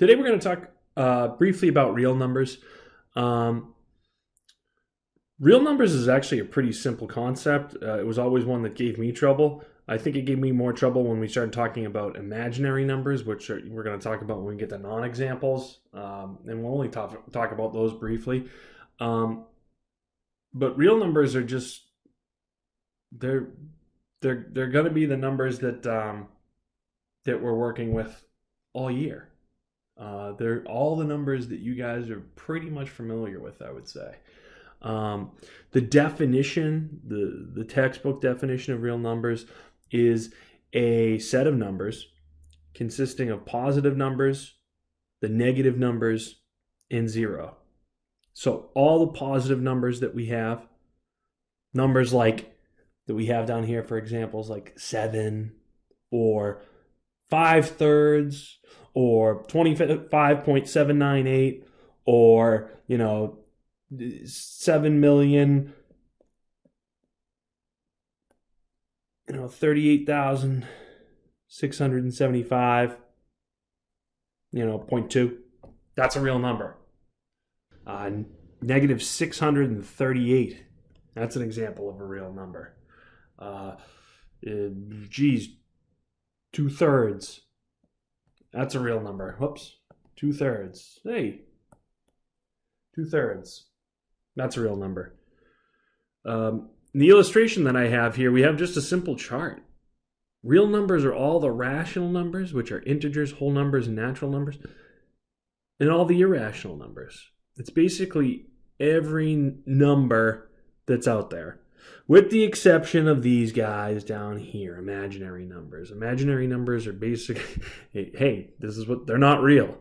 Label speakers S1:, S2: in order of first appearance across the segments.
S1: Today we're going to talk briefly about real numbers. Real numbers is actually a pretty simple concept. It was always one that gave me trouble. I think it gave me more trouble when we started talking about imaginary numbers, which we're going to talk about when we get to non-examples, and we'll only talk about those briefly. But real numbers are just they're going to be the numbers that that we're working with all year. They're all the numbers that you guys are pretty much familiar with, I would say. The definition, the textbook definition of real numbers is a set of numbers consisting of positive numbers, the negative numbers, and zero. So all the positive numbers that we have, numbers like that we have down here for examples like 7 or 5/3 or 25.798 or 7,038,675 0.2. That's a real number. Negative 638. That's an example of a real number. 2/3. That's a real number. Whoops. 2/3. Hey. 2/3. That's a real number. The illustration that I have here, we have just a simple chart. Real numbers are all the rational numbers, which are integers, whole numbers, and natural numbers, and all the irrational numbers. It's basically every number that's out there, with the exception of these guys down here, imaginary numbers. Imaginary numbers are basically, hey, this is what, they're not real.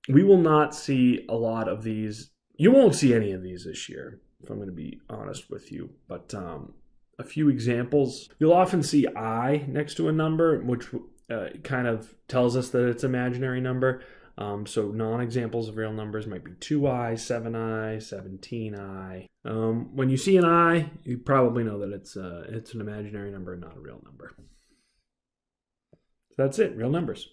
S1: We will not see a lot of these. You won't see any of these this year, if I'm going to be honest with you. But a few examples. You'll often see I next to a number, which kind of tells us that it's an imaginary number. So non-examples of real numbers might be 2i, 7i, 17i. When you see an I, you probably know that it's an imaginary number and not a real number. So that's it, real numbers.